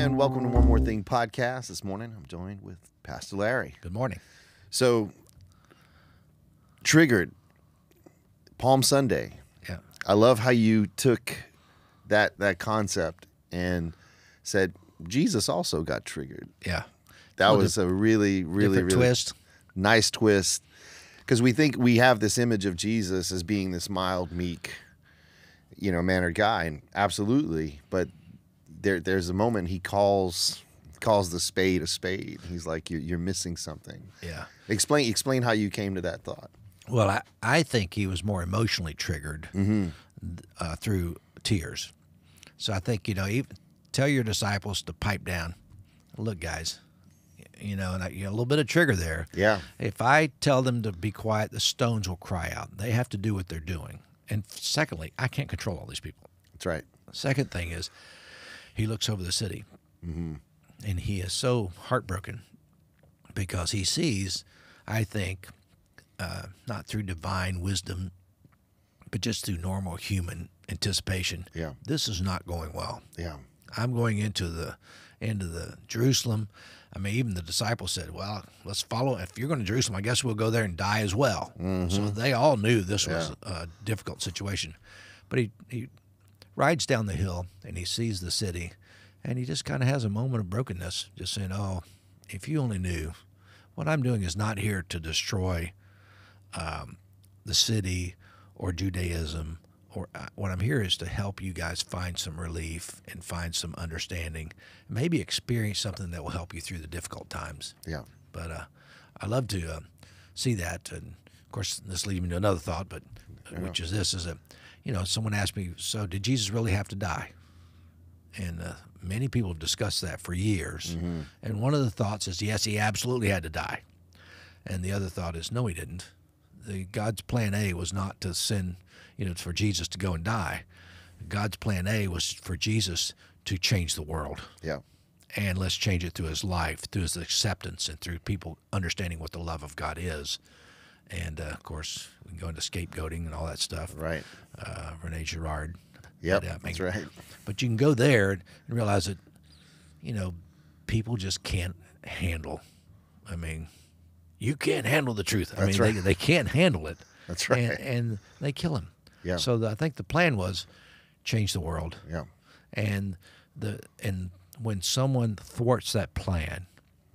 and welcome to One More Thing podcast. This morning, I'm joined with Pastor Larry. Good morning. So, triggered, Palm Sunday. Yeah. I love how you took that concept and said Jesus also got triggered. Yeah. That was a really twist. Nice twist, because we think we have this image of Jesus as being this mild, meek, mannered guy, and absolutely, but there's a moment he calls the spade a spade. He's like, you're missing something. Yeah. Explain how you came to that thought. Well, I think he was more emotionally triggered through tears. So I think, even tell your disciples to pipe down. Look, guys, and a little bit of trigger there. Yeah. If I tell them to be quiet, the stones will cry out. They have to do what they're doing. And secondly, I can't control all these people. That's right. Second thing is, he looks over the city, and he is so heartbroken because he sees, I think, not through divine wisdom, but just through normal human anticipation. Yeah. This is not going well. Yeah. I'm going into the Jerusalem. I mean, even the disciples said, well, let's follow. If you're going to Jerusalem, I guess we'll go there and die as well. So they all knew this was a difficult situation. But he rides down the hill, and he sees the city, and he just kind of has a moment of brokenness, just saying, oh, if you only knew, what I'm doing is not here to destroy the city or Judaism. Or what I'm here is to help you guys find some relief and find some understanding, maybe experience something that will help you through the difficult times. Yeah. But I love to see that, and of course, this leads me to another thought, but which is this: is that someone asked me, so did Jesus really have to die? And many people have discussed that for years. And one of the thoughts is, yes, he absolutely had to die, and the other thought is, no, he didn't. God's plan A was not to send, for Jesus to go and die. God's plan A was for Jesus to change the world. Yeah. And let's change it through his life, through his acceptance, and through people understanding what the love of God is. And, of course, we can go into scapegoating and all that stuff. Right. Rene Girard. Yep, that's right. But you can go there and realize that, people just can't handle. I mean, you can't handle the truth. I mean, they can't handle it. That's right. And they kill him. Yeah. So I think the plan was change the world. Yeah. And when someone thwarts that plan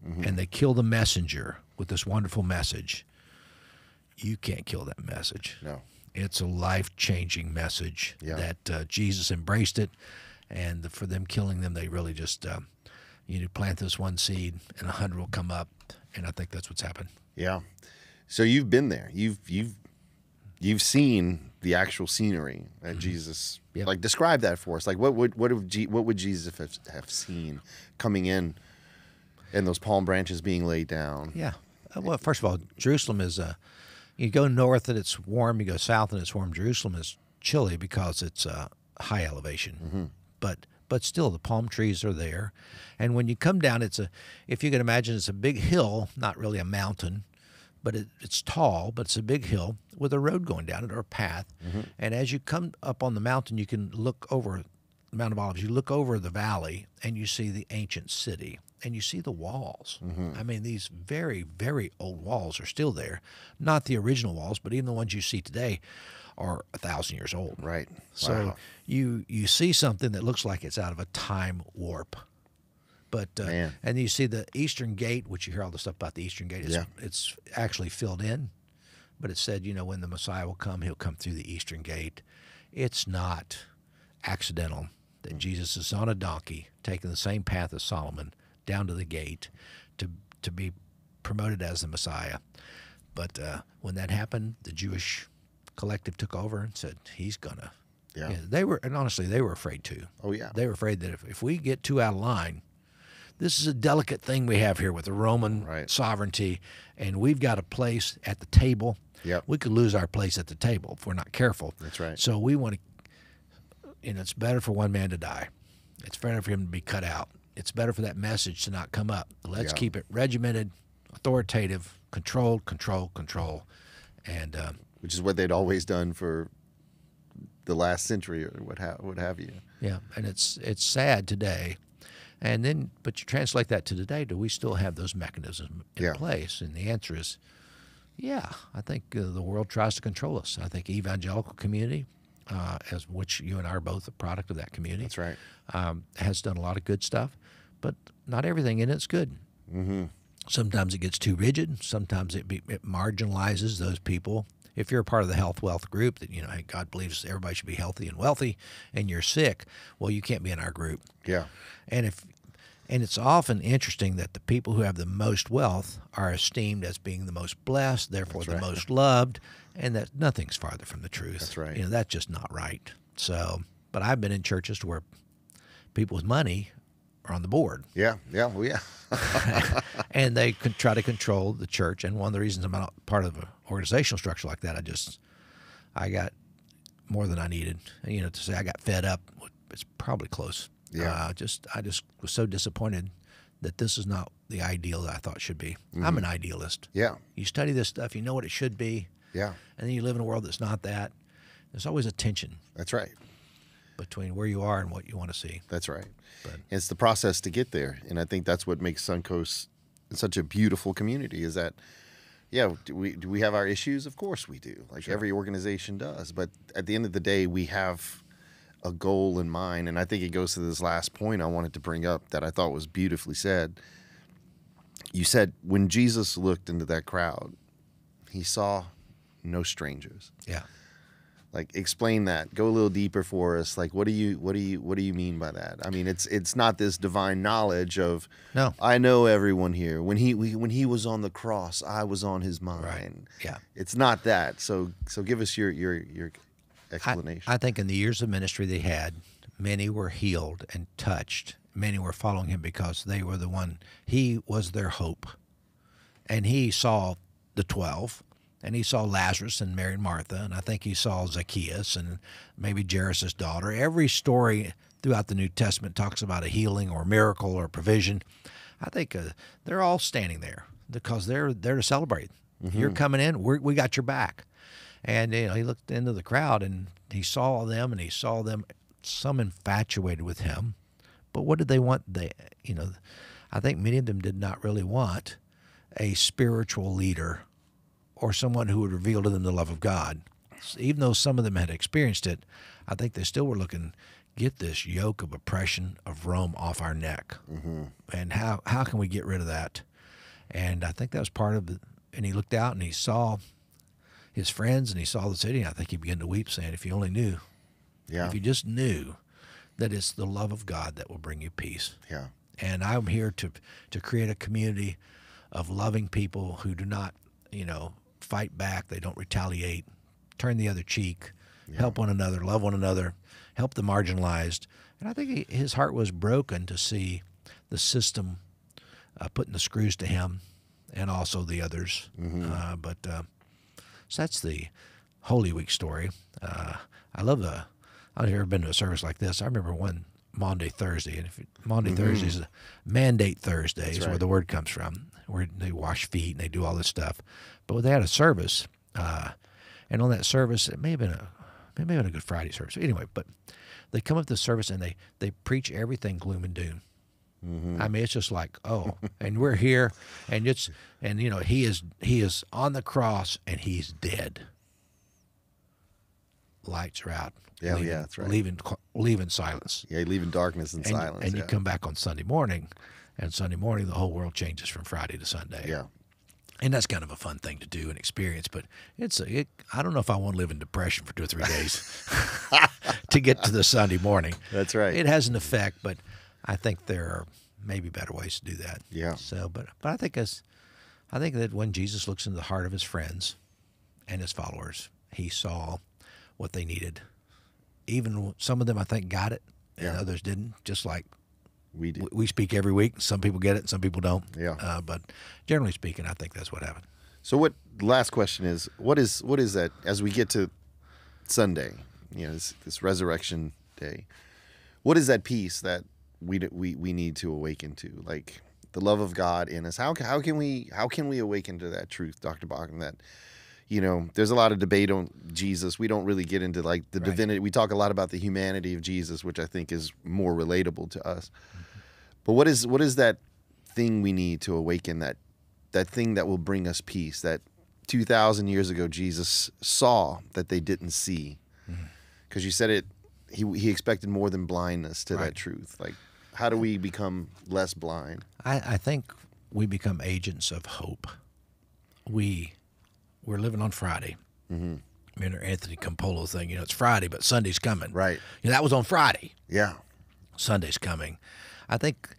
and they kill the messenger with this wonderful message, you can't kill that message. No. It's a life-changing message that Jesus embraced it, and for them killing them, they really just plant this one seed, and 100 will come up, and I think that's what's happened. Yeah. So you've been there. You've seen the actual scenery that Jesus. Yep. Like, describe that for us. Like, what would Jesus have seen coming in, and those palm branches being laid down? Yeah. Well, first of all, Jerusalem is you go north and it's warm. You go south and it's warm. Jerusalem is chilly because it's high elevation. But still, the palm trees are there. And when you come down, if you can imagine, it's a big hill, not really a mountain, but it's tall, but it's a big hill with a road going down it, or a path. And as you come up on the mountain, you can look over the Mount of Olives. You look over the valley, and you see the ancient city, and you see the walls. I mean, these very, very old walls are still there. Not the original walls, but even the ones you see today are 1,000 years old. Right. So you see something that looks like it's out of a time warp. But and you see the Eastern Gate, which you hear all the stuff about the Eastern Gate. It's actually filled in, but it said, when the Messiah will come, he'll come through the Eastern Gate. It's not accidental that Jesus is on a donkey, taking the same path as Solomon down to the gate to be promoted as the Messiah. But when that happened, the Jewish collective took over and said, he's gonna. Yeah. And honestly, they were afraid too. Oh yeah. They were afraid that if we get too out of line, this is a delicate thing we have here with the Roman sovereignty, and we've got a place at the table. Yep. We could lose our place at the table if we're not careful. That's right. So we want to, it's better for one man to die. It's better for him to be cut out. It's better for that message to not come up. Let's keep it regimented, authoritative, controlled, and which is what they'd always done for the last century or what have you. Yeah, and it's sad today And then, but you translate that to today, do we still have those mechanisms in Yeah. place? And the answer is, yeah. I think the world tries to control us. I think evangelical community, as which you and I are both a product of that community. That's right. Has done a lot of good stuff, but not everything in it's good. Mm-hmm. Sometimes it gets too rigid. Sometimes it marginalizes those people. If you're a part of the health wealth group that, hey, God believes everybody should be healthy and wealthy, and you're sick, well, you can't be in our group. Yeah. And it's often interesting that the people who have the most wealth are esteemed as being the most blessed, therefore That's the right. most loved, and that nothing's farther from the truth. That's right. That's just not right. So, but I've been in churches where people with money are on the board. Yeah. Yeah. Well, yeah. And they can try to control the church. And one of the reasons I'm not part of an organizational structure like that, I got more than I needed. To say I got fed up, it's probably close. Yeah. I just was so disappointed that this is not the ideal that I thought it should be. I'm an idealist. Yeah. You study this stuff, you know what it should be, Yeah. and then you live in a world that's not that. There's always a tension That's right. between where you are and what you want to see. That's right. But It's the process to get there, and I think that's what makes Suncoast such a beautiful community. Is that, yeah, do we have our issues? Of course we do. Like every organization does. But at the end of the day, we have a goal in mind, and I think it goes to this last point I wanted to bring up that I thought was beautifully said. You said when Jesus looked into that crowd, he saw no strangers. yeah. Like, explain that. Go a little deeper for us. Like, what do you mean by that? I mean, it's not this divine knowledge of, No. I know everyone here. When he was on the cross, I was on his mind. Right. Yeah. It's not that. So give us your explanation. I think in the years of ministry they had, many were healed and touched. Many were following him because they were the one. He was their hope. And he saw the 12, and he saw Lazarus and Mary and Martha, and I think he saw Zacchaeus and maybe Jairus' daughter. Every story throughout the New Testament talks about a healing or miracle or provision. I think they're all standing there because they're there to celebrate. You're coming in, we got your back. And he looked into the crowd and he saw them, and he saw them, some infatuated with him. But what did they want? I think many of them did not really want a spiritual leader or someone who would reveal to them the love of God. Even though some of them had experienced it, I think they still were looking, get this yoke of oppression of Rome off our neck. And how can we get rid of that? And I think that was part of it. And he looked out and he saw his friends and he saw the city. And I think he began to weep, saying, if you only knew, if you just knew that it's the love of God that will bring you peace. Yeah. And I'm here to create a community of loving people who do not, fight back. They don't retaliate, turn the other cheek, help one another, love one another, help the marginalized. And I think his heart was broken to see the system putting the screws to him and also the others. So that's the Holy Week story. I love I've never been to a service like this. I remember one Maundy Thursday, and Maundy Thursday is a Mandate Thursday, is where the word comes from, where they wash feet and they do all this stuff. But they had a service, and on that service, it may have been a Good Friday service. Anyway, but they come up to the service and they preach everything gloom and doom. I mean, it's just like, and we're here, and he is on the cross and he's dead. Lights are out. Yeah, that's right. Leave in silence. Yeah, you leave in darkness and silence. And you come back on Sunday morning, and Sunday morning the whole world changes from Friday to Sunday. Yeah. And that's kind of a fun thing to do and experience, but I don't know if I want to live in depression for 2 or 3 days to get to the Sunday morning. That's right. It has an effect, but I think there are maybe better ways to do that. Yeah. So, but I think that when Jesus looks into the heart of his friends and his followers, he saw what they needed. Even some of them, I think, got it, and others didn't. Just like we do. We speak every week. Some people get it, some people don't. Yeah. But generally speaking, I think that's what happened. So last question is, what is that as we get to Sunday, this resurrection day, what is that peace that we need to awaken to? Like the love of God in us. How can we awaken to that truth, Dr. Baucom, that there's a lot of debate on Jesus. We don't really get into like the divinity. We talk a lot about the humanity of Jesus, which I think is more relatable to us. But what is that thing we need to awaken, that thing that will bring us peace, that 2,000 years ago Jesus saw that they didn't see? Because you said it, he expected more than blindness to that truth. Like, how do we become less blind? I think we become agents of hope. We're living on Friday. Remember Anthony Campolo thing, it's Friday, but Sunday's coming. Right. That was on Friday. Yeah. Sunday's coming. I think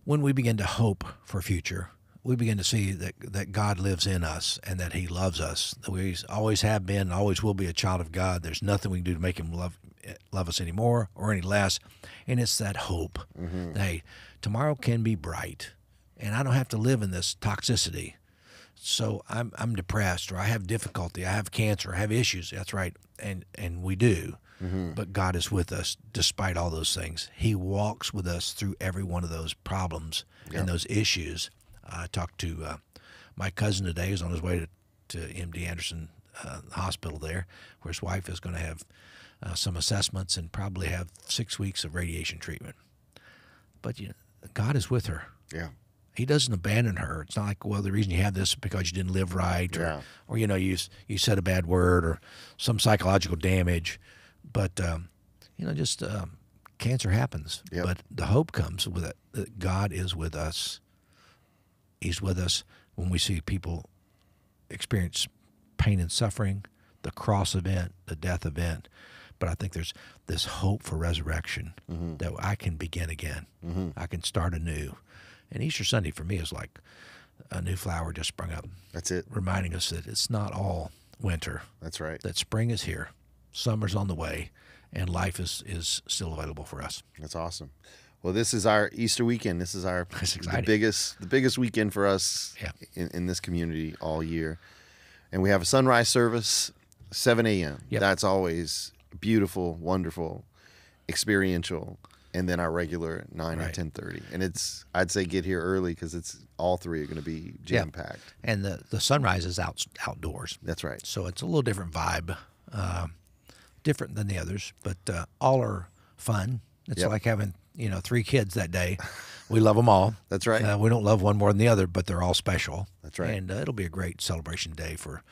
when we begin to hope for a future, we begin to see that God lives in us and that he loves us, that we always have been, always will be a child of God. There's nothing we can do to make him love us any more or any less. And it's that hope that, hey, tomorrow can be bright, and I don't have to live in this toxicity. So I'm depressed, or I have difficulty, I have cancer, I have issues. That's right, and we do. But God is with us despite all those things. He walks with us through every one of those problems and those issues. I talked to my cousin today. He's on his way to MD Anderson hospital there, where his wife is going to have some assessments and probably have 6 weeks of radiation treatment. But God is with her. Yeah. He doesn't abandon her. It's not like, well, the reason you have this is because you didn't live right, or you said a bad word, or some psychological damage. But cancer happens. Yep. But the hope comes with it that God is with us. He's with us when we see people experience pain and suffering, the cross event, the death event. But I think there's this hope for resurrection, that I can begin again. I can start anew. And Easter Sunday for me is like a new flower just sprung up. That's it. Reminding us that it's not all winter. That's right. That spring is here, summer's on the way, and life is still available for us. That's awesome. Well, this is our Easter weekend. This is the biggest weekend for us in this community all year. And we have a sunrise service, 7 a.m. Yep. That's always beautiful, wonderful, experiential. And then our regular 9 or 10:30. And I'd say get here early because all three are going to be jam-packed. And the sunrise is outdoors. That's right. So it's a little different vibe, different than the others, but all are fun. It's like having 3 kids that day. We love them all. That's right. We don't love one more than the other, but they're all special. That's right. And it'll be a great celebration day for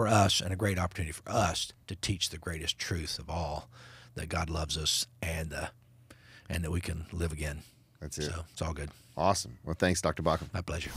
us, and a great opportunity for us to teach the greatest truth of all, that God loves us and that we can live again. That's it. So it's all good. Awesome. Well, thanks, Dr. Baucom. My pleasure.